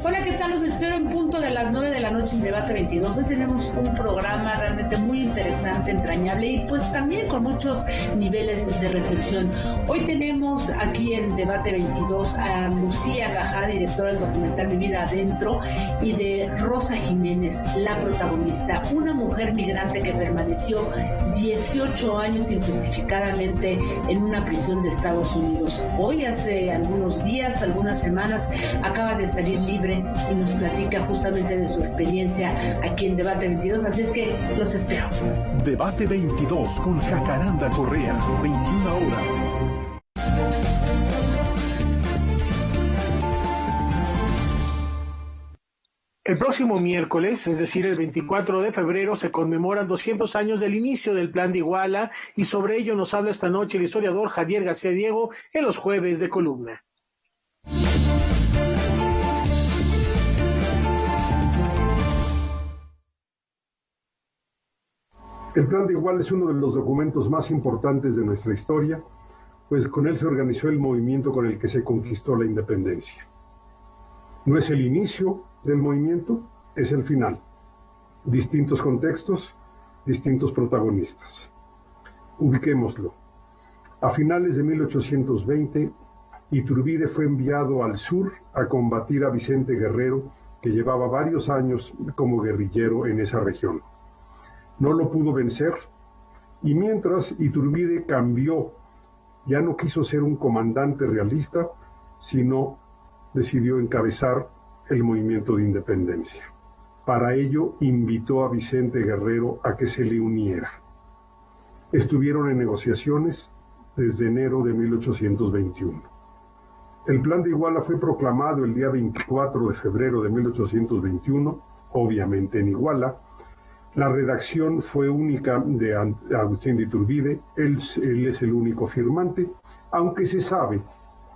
Hola, ¿qué tal? Los espero en punto de las 9 de la noche en Debate 22. Hoy tenemos un programa realmente muy interesante, entrañable y pues también con muchos niveles de reflexión. Hoy tenemos aquí en Debate 22 a Lucía Gajá, directora del documental Mi Vida Adentro, y de Rosa Jiménez, la protagonista, una mujer migrante que permaneció 18 años injustificadamente en una prisión de Estados Unidos. Hoy, hace algunos días, algunas semanas, acaba de salir libre y nos platica justamente de su experiencia aquí en Debate 22, así es que los espero. Debate 22 con Jacaranda Correa, 21 horas. El próximo miércoles, es decir, el 24 de febrero, se conmemoran 200 años del inicio del Plan de Iguala y sobre ello nos habla esta noche el historiador Javier García Diego en los jueves de columna. El Plan de Iguala es uno de los documentos más importantes de nuestra historia, pues con él se organizó el movimiento con el que se conquistó la independencia. No es el inicio del movimiento, es el final. Distintos contextos, distintos protagonistas. Ubiquémoslo. A finales de 1820, Iturbide fue enviado al sur a combatir a Vicente Guerrero, que llevaba varios años como guerrillero en esa región. No lo pudo vencer, y mientras Iturbide cambió, ya no quiso ser un comandante realista, sino decidió encabezar el movimiento de independencia. Para ello invitó a Vicente Guerrero a que se le uniera. Estuvieron en negociaciones desde enero de 1821. El Plan de Iguala fue proclamado el día 24 de febrero de 1821, obviamente en Iguala. La redacción fue única de Agustín de Iturbide, él es el único firmante, aunque se sabe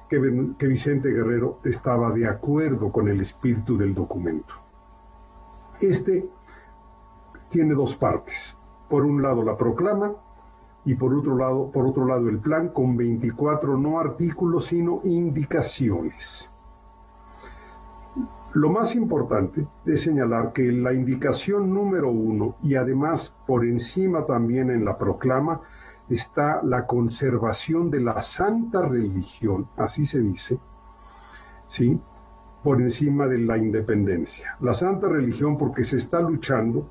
que Vicente Guerrero estaba de acuerdo con el espíritu del documento. Este tiene dos partes. Por un lado la proclama y por otro lado el plan con 24 no artículos sino indicaciones. Lo más importante es señalar que la indicación número 1 y además por encima también en la proclama está la conservación de la santa religión, así se dice, ¿sí?, por encima de la independencia. La santa religión porque se está luchando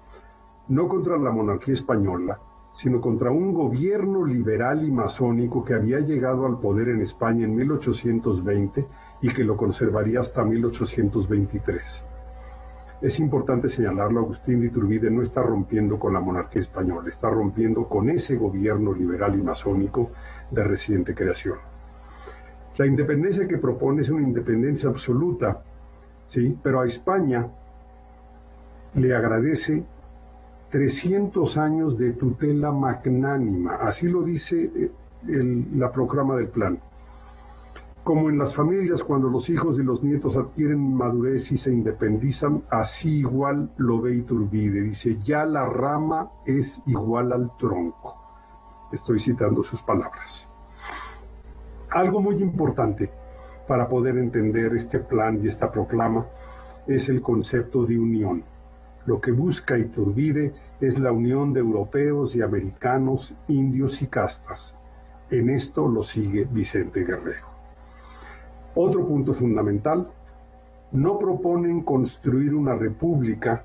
no contra la monarquía española, sino contra un gobierno liberal y masónico que había llegado al poder en España en 1820 y que lo conservaría hasta 1823. Es importante señalarlo, Agustín de Iturbide no está rompiendo con la monarquía española, está rompiendo con ese gobierno liberal y masónico de reciente creación. La independencia que propone es una independencia absoluta, ¿sí?, pero a España le agradece 300 años de tutela magnánima, así lo dice la proclama del plan. Como en las familias, cuando los hijos y los nietos adquieren madurez y se independizan, así igual lo ve Iturbide. Dice, ya la rama es igual al tronco. Estoy citando sus palabras. Algo muy importante para poder entender este plan y esta proclama es el concepto de unión. Lo que busca Iturbide es la unión de europeos y americanos, indios y castas. En esto lo sigue Vicente Guerrero. Otro punto fundamental, no proponen construir una república,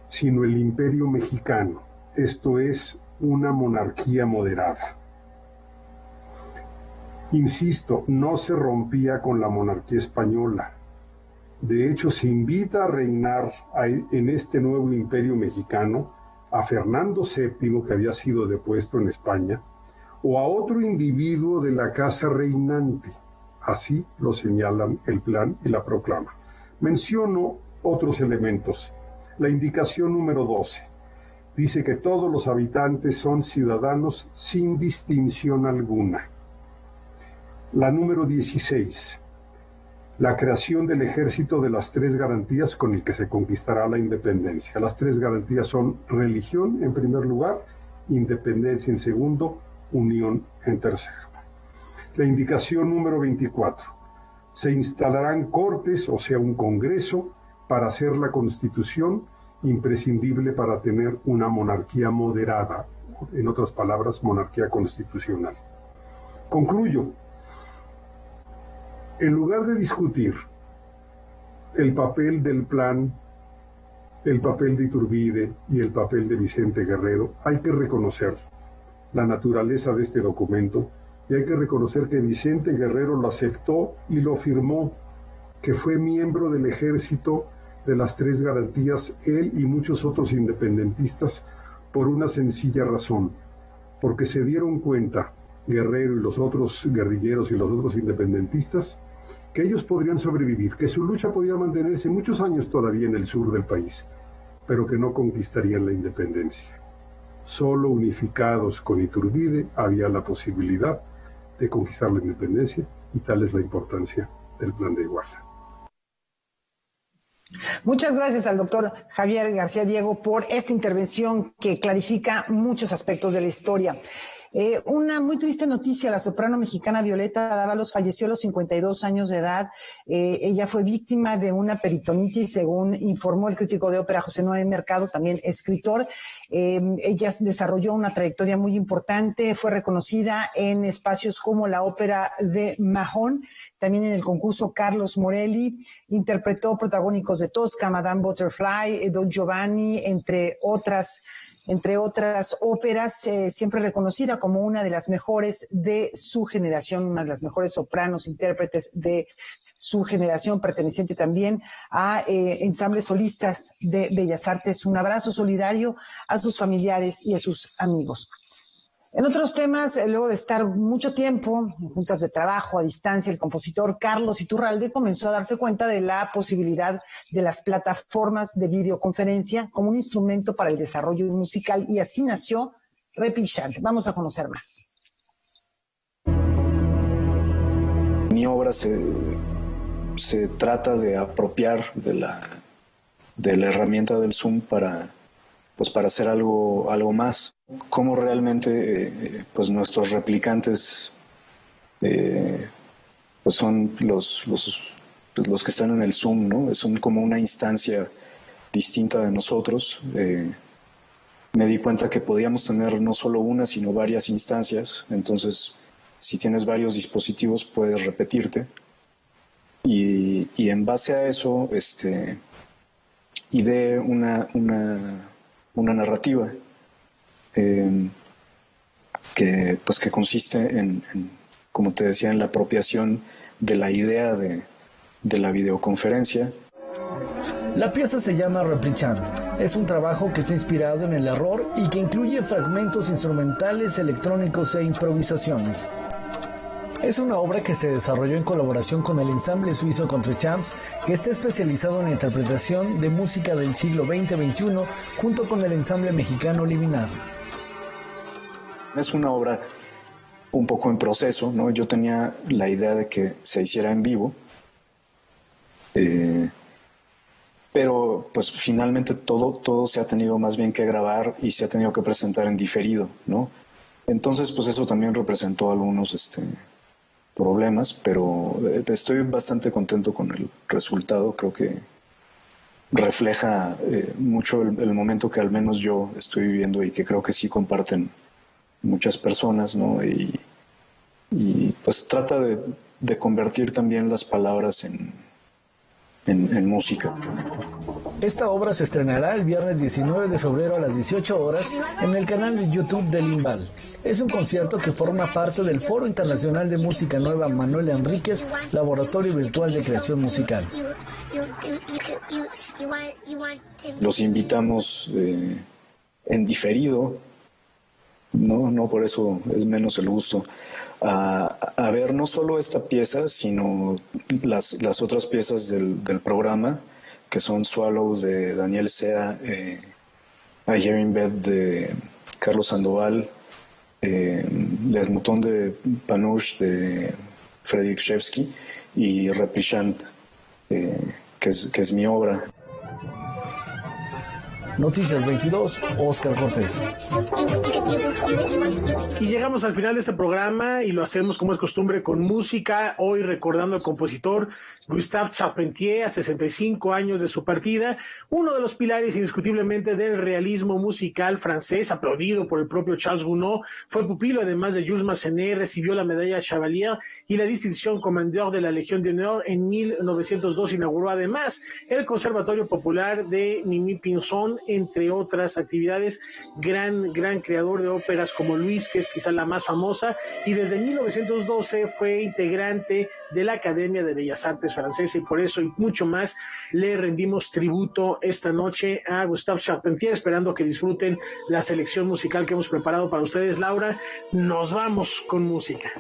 sino el imperio mexicano, esto es, una monarquía moderada. Insisto, no se rompía con la monarquía española. De hecho, se invita a reinar en este nuevo imperio mexicano a Fernando VII, que había sido depuesto en España, o a otro individuo de la casa reinante. Así lo señalan el plan y la proclama. Menciono otros elementos. La indicación número 12 dice que todos los habitantes son ciudadanos sin distinción alguna. La número 16, la creación del ejército de las 3 garantías con el que se conquistará la independencia. Las 3 garantías son religión en primer lugar, independencia en segundo, unión en tercero. La indicación número 24. Se instalarán cortes, o sea, un congreso, para hacer la constitución imprescindible para tener una monarquía moderada, en otras palabras, monarquía constitucional. Concluyo. En lugar de discutir el papel del plan, el papel de Iturbide y el papel de Vicente Guerrero, hay que reconocer la naturaleza de este documento. Y hay que reconocer que Vicente Guerrero lo aceptó y lo firmó, que fue miembro del ejército de las 3 garantías, él y muchos otros independentistas, por una sencilla razón, porque se dieron cuenta, Guerrero y los otros guerrilleros y los otros independentistas, que ellos podrían sobrevivir, que su lucha podía mantenerse muchos años todavía en el sur del país, pero que no conquistarían la independencia. Solo unificados con Iturbide había la posibilidad de conquistar la independencia, y tal es la importancia del Plan de Iguala. Muchas gracias al doctor Javier García Diego por esta intervención que clarifica muchos aspectos de la historia. Una muy triste noticia, la soprano mexicana Violeta Dávalos falleció a los 52 años de edad. Ella fue víctima de una peritonitis, según informó el crítico de ópera José Noé Mercado, también escritor. Ella desarrolló una trayectoria muy importante, fue reconocida en espacios como la Ópera de Mahón, también en el concurso Carlos Morelli, interpretó protagónicos de Tosca, Madame Butterfly, Don Giovanni, entre otras óperas, siempre reconocida como una de las mejores de su generación, una de las mejores sopranos, intérpretes de su generación, perteneciente también a ensambles solistas de Bellas Artes. Un abrazo solidario a sus familiares y a sus amigos. En otros temas, luego de estar mucho tiempo en juntas de trabajo a distancia, el compositor Carlos Iturralde comenzó a darse cuenta de la posibilidad de las plataformas de videoconferencia como un instrumento para el desarrollo musical, y así nació Replichant. Vamos a conocer más. Mi obra se trata de apropiar de la herramienta del Zoom para hacer algo más. Cómo realmente nuestros replicantes son los que están en el Zoom, ¿no? Son como una instancia distinta de nosotros. Me di cuenta que podíamos tener no solo una, sino varias instancias. Entonces, si tienes varios dispositivos, puedes repetirte. Y en base a eso, ideé una narrativa que consiste en, como te decía, en la apropiación de la idea de la videoconferencia. La pieza se llama Replichant. Es un trabajo que está inspirado en el error y que incluye fragmentos instrumentales, electrónicos e improvisaciones. Es una obra que se desarrolló en colaboración con el ensamble suizo Contrechamps, que está especializado en la interpretación de música del siglo XX-XXI, junto con el ensamble mexicano Liminar. Es una obra un poco en proceso, ¿no? Yo tenía la idea de que se hiciera en vivo, pero pues finalmente todo se ha tenido más bien que grabar y se ha tenido que presentar en diferido, ¿no? Entonces pues eso también representó algunos problemas, pero estoy bastante contento con el resultado. Creo que refleja mucho el momento que al menos yo estoy viviendo y que creo que sí comparten muchas personas, ¿no? Y pues trata de convertir también las palabras en música. Esta obra se estrenará el viernes 19 de febrero a las 18 horas en el canal de YouTube de Limbal. Es un concierto que forma parte del Foro Internacional de Música Nueva Manuel Enríquez, Laboratorio Virtual de Creación Musical. Los invitamos en diferido, no por eso es menos el gusto, a ver no solo esta pieza, sino las otras piezas del programa, que son Swallows de Daniel Sea, I Hear in Bed de Carlos Sandoval, Les Moutons de Panurge de Frédéric Chevsky y Replichant, que es mi obra. Noticias 22, Óscar Cortés. Y llegamos al final de este programa y lo hacemos como es costumbre con música, hoy recordando al compositor Gustave Charpentier a 65 años de su partida, uno de los pilares indiscutiblemente del realismo musical francés, aplaudido por el propio Charles Gounod. Fue pupilo además de Jules Massenet, recibió la medalla Chevalier y la distinción Commandeur de la Légion d'honneur. En 1902 inauguró además el Conservatorio Popular de Mimi Pinson, entre otras actividades. Gran creador de óperas como Luis, que es quizá la más famosa, y desde 1912 fue integrante de la Academia de Bellas Artes francesa, y por eso y mucho más le rendimos tributo esta noche a Gustave Charpentier, esperando que disfruten la selección musical que hemos preparado para ustedes. Laura, nos vamos con música.